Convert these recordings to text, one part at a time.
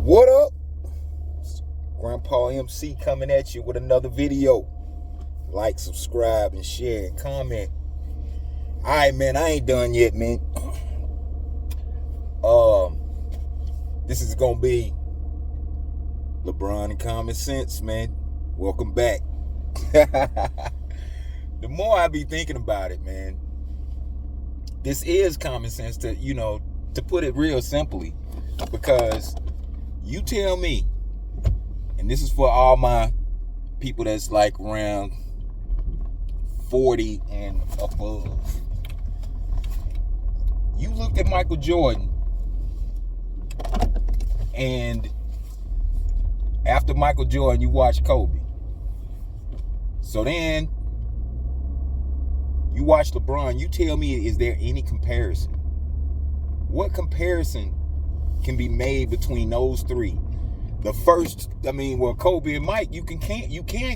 What up? Grandpa MC coming at you with another video. Like, subscribe, and share, and comment. Alright, man, I ain't done yet, man. This is gonna be LeBron and Common Sense, man. Welcome back. The more I be thinking about it, man, this is common sense to put it real simply, because you tell me, and this is for all my people that's like around 40 and above. You looked at Michael Jordan, and after Michael Jordan, you watched Kobe. So then you watch LeBron. You tell me, is there any comparison? What comparison can be made between those three? The first, Kobe and Mike, you can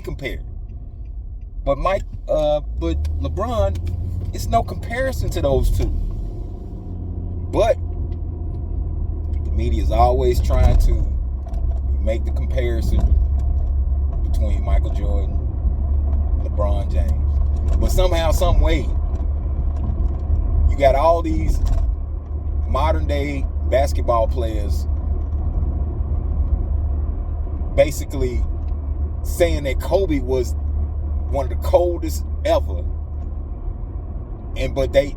compare. But LeBron, it's no comparison to those two. But the media is always trying to make the comparison between Michael Jordan and LeBron James. But somehow, some way, you got all these modern day basketball players basically saying that Kobe was one of the coldest ever, but they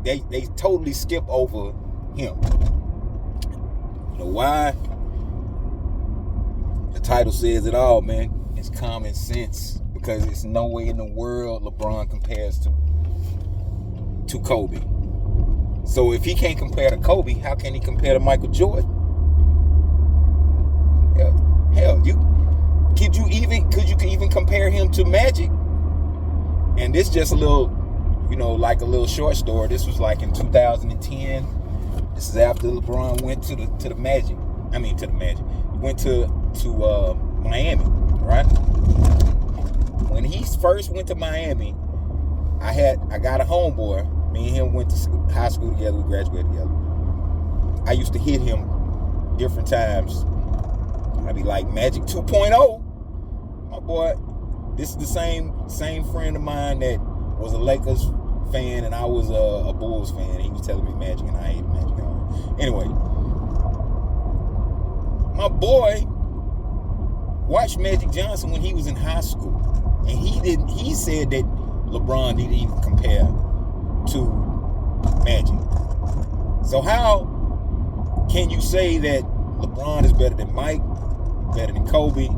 totally skip over him. You know why? The title says it all, man. It's common sense, because it's no way in the world LeBron compares to Kobe. So if he can't compare to Kobe, how can he compare to Michael Jordan? Hell, could you even compare him to Magic? And this just a little, like a little short story. This was like in 2010. This is after LeBron went to the Magic. He went to Miami, right? When he first went to Miami, I got a homeboy. Me and him went to high school together. We graduated together. I used to hit him different times. I'd be like, Magic 2.0. My boy, this is the same friend of mine that was a Lakers fan and I was a Bulls fan. He was telling me Magic and I hated Magic. Anyway, my boy watched Magic Johnson when he was in high school. And he said that LeBron didn't even compare to Magic. So how can you say that LeBron is better than Mike, better than Kobe,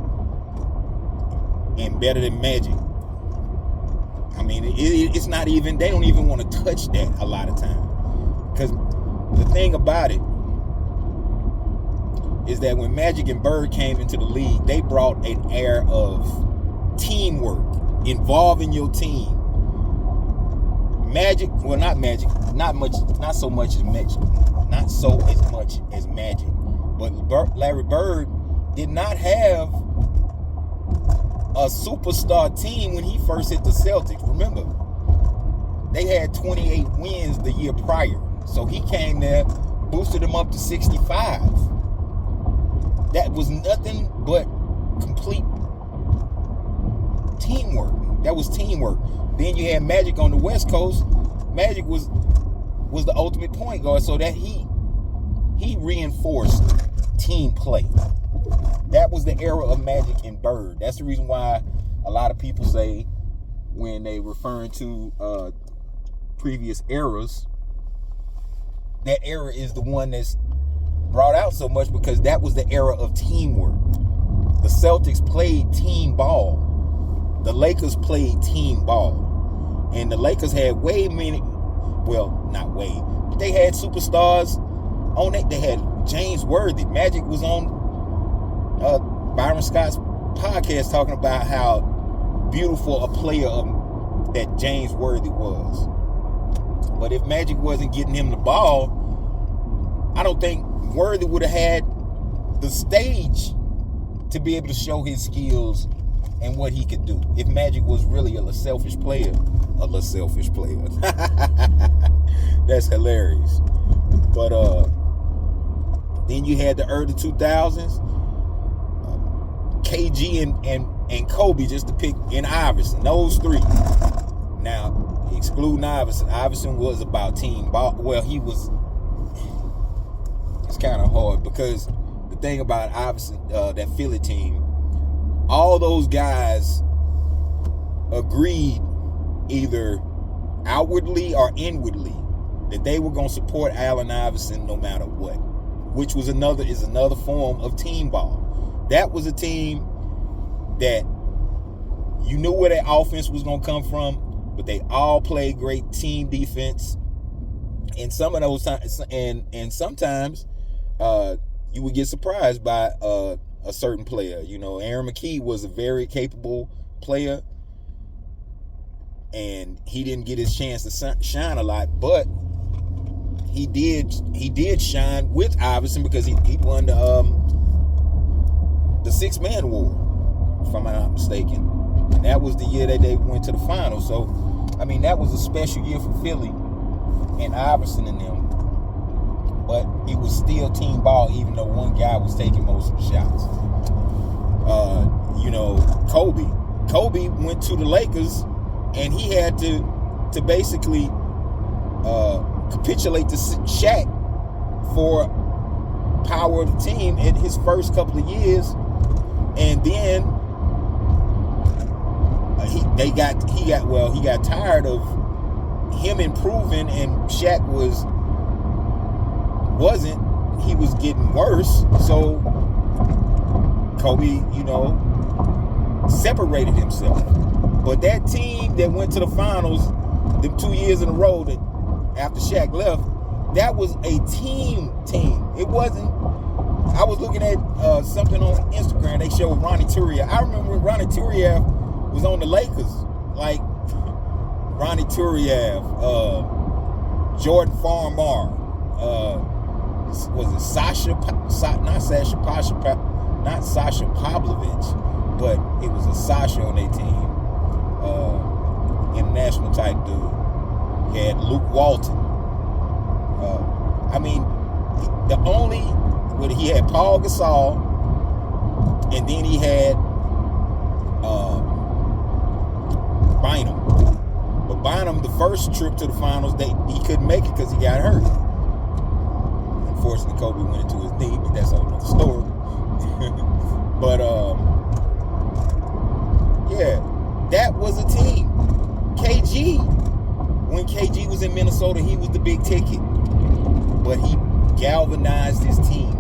and better than Magic? It's not even, they don't even want to touch that a lot of times. Because the thing about it is that when Magic and Bird came into the league, they brought an air of teamwork, involving your team. Magic, well, not Magic, not so much as Magic, but Larry Bird did not have a superstar team when he first hit the Celtics. Remember, they had 28 wins the year prior, so he came there, boosted them up to 65. That was nothing but complete teamwork. That was teamwork. Then you had Magic on the West Coast. Magic was the ultimate point guard, so that he reinforced team play. That was the era of Magic and Bird. That's the reason why a lot of people say, when they referring to previous eras, that era is the one that's brought out so much, because that was the era of teamwork. The Celtics played team ball. The Lakers played team ball. And the Lakers had not way, but they had superstars on it. They had James Worthy. Magic was on Byron Scott's podcast talking about how beautiful a player that James Worthy was. But if Magic wasn't getting him the ball, I don't think Worthy would have had the stage to be able to show his skills and what he could do. If Magic was really a selfish player. That's hilarious. But then you had the early 2000s. KG and Kobe, just to pick, and Iverson, those three. Now, excluding Iverson. Iverson was about team ball. Well, he was. It's kind of hard because the thing about Iverson, that Philly team, all those guys agreed either outwardly or inwardly that they were going to support Allen Iverson no matter what, which was another form of team ball. That was a team that you knew where their offense was going to come from, but they all played great team defense. And some of those times, and sometimes you would get surprised by a certain player. You know, Aaron McKee was a very capable player, and he didn't get his chance to shine a lot, but he did shine with Iverson because he won the six-man award, if I'm not mistaken. And that was the year that they went to the finals. So, I mean, that was a special year for Philly and Iverson and them. But it was still team ball, even though one guy was taking most of the shots. You know, Kobe went to the Lakers, and he had to basically capitulate to Shaq for power of the team in his first couple of years, and then he got tired of him improving, and Shaq wasn't. He was getting worse, so Kobe, you know, separated himself. But that team that went to the finals, them 2 years in a row that after Shaq left, that was a team. It wasn't. I was looking at something on Instagram. They showed Ronnie Turiaf. I remember when Ronnie Turiaf was on the Lakers, like Ronnie Turiaf, Jordan Farmar, was it not Sasha Pavlovich, but it was a Sasha on their team, international type dude. He had Luke Walton. I mean, he had Paul Gasol, and then he had Bynum. But Bynum, the first trip to the finals, he couldn't make it because he got hurt. Unfortunately, Kobe went into his knee, but that's another story. But yeah, that was a team. KG, when KG was in Minnesota, he was the big ticket, but he galvanized his team,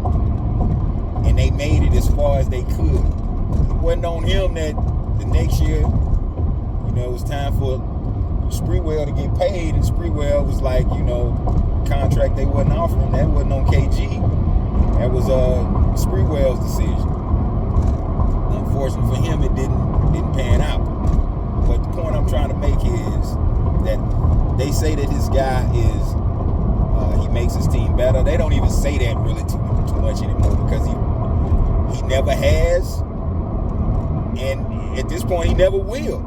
and they made it as far as they could. It wasn't on him that the next year, you know, it was time for Sprewell to get paid, and Sprewell was like, you know, contract they wasn't offering. That wasn't on KG. That was Sprewell's decision. Unfortunately for him, it didn't pan out. But the point I'm trying to make is that they say that this guy is he makes his team better. They don't even say that really too much anymore because he never has, and at this point he never will.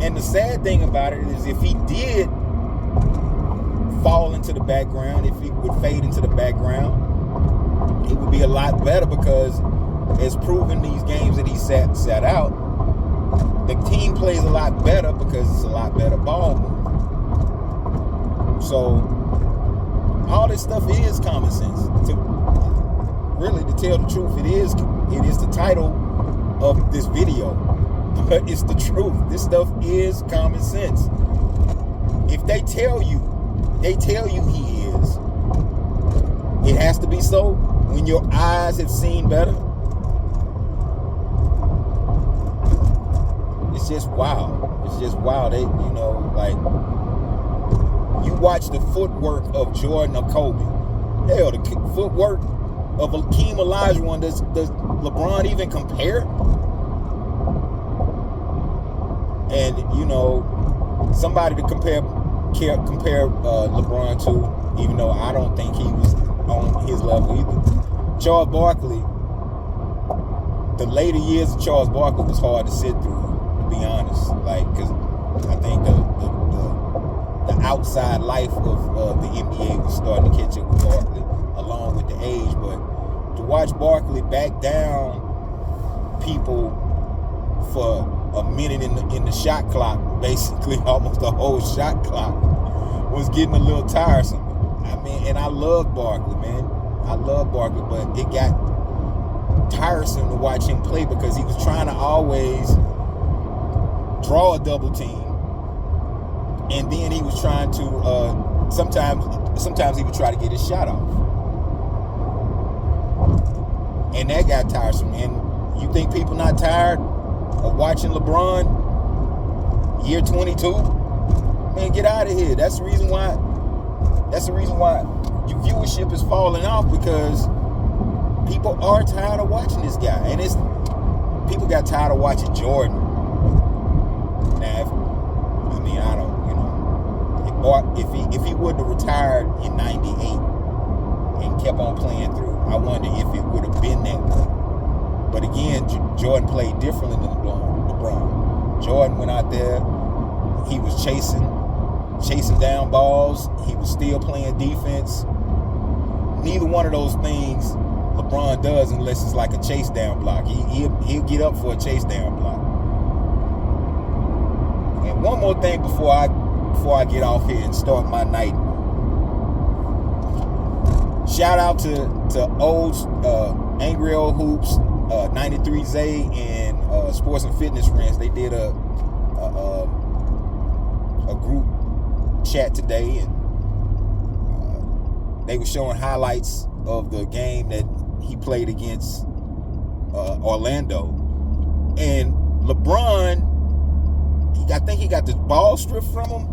And the sad thing about it is, if he did fall into the background, if he would fade into the background, it would be a lot better, because as proven these games that he sat out, the team plays a lot better because it's a lot better ball movement. So all this stuff is common sense. To tell the truth, it is the title of this video, but it's the truth. This stuff is common sense. If they tell you he is, it has to be so when your eyes have seen better. It's just wild. It's just wild. They, you know, like, you watch the footwork of Jordan or Kobe. Hell, the footwork of Akeem Olajuwon, does LeBron even compare? And, you know, somebody to compare LeBron to, even though I don't think he was on his level either. Charles Barkley, the later years of Charles Barkley was hard to sit through, to be honest. Like, because I think the outside life of the NBA was starting to catch up with Barkley, along with the age. But to watch Barkley back down people for a minute in the shot clock, basically almost the whole shot clock, was getting a little tiresome. I mean, and I love Barkley, man. I love Barkley, but it got tiresome to watch him play because he was trying to always draw a double team, and then he was trying to sometimes he would try to get his shot off, and that got tiresome. And you think people not tired of watching LeBron year 22? Man, get out of here. That's the reason why your viewership is falling off, because people are tired of watching this guy. And people got tired of watching Jordan. Now, I don't, if he wouldn't have retired in '98 and kept on playing through, I wonder if it would have been that way. But again, Jordan played differently than LeBron. Jordan went out there, he was chasing down balls, he was still playing defense. Neither one of those things LeBron does unless it's like a chase down block. He'll get up for a chase down block. And one more thing before I get off here and start my night. Shout out to old Angry Old Hoops, 93 Zay, and Sports and Fitness Friends. They did a group chat today, and they were showing highlights of the game that he played against Orlando. And LeBron, I think he got this ball stripped from him,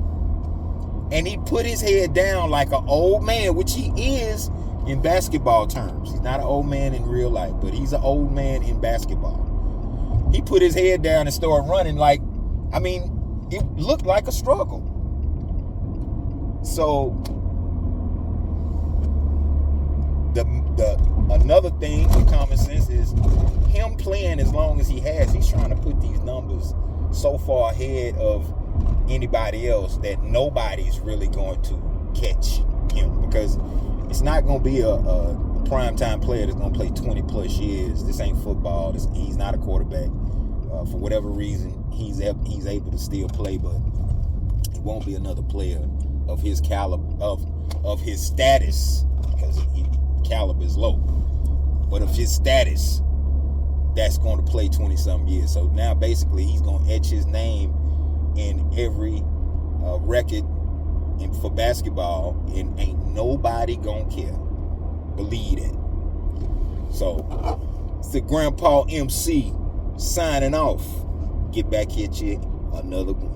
and he put his head down like an old man, which he is in basketball terms. He's not an old man in real life, but he's an old man in basketball. He put his head down and started running it looked like a struggle. So another thing with common sense is him playing as long as he has. He's trying to put these numbers so far ahead of anybody else that nobody's really going to catch him, because it's not going to be a primetime player that's going to play 20 plus years. This ain't football. He's not a quarterback. For whatever reason, he's able to still play, but he won't be another player of his caliber, of his status, because caliber is low, but of his status, that's going to play 20-something years. So now basically he's going to etch his name in every record for basketball, and ain't nobody going to care. Believe that. So it's the Grandpa MC signing off. Get back here, chick. Another one.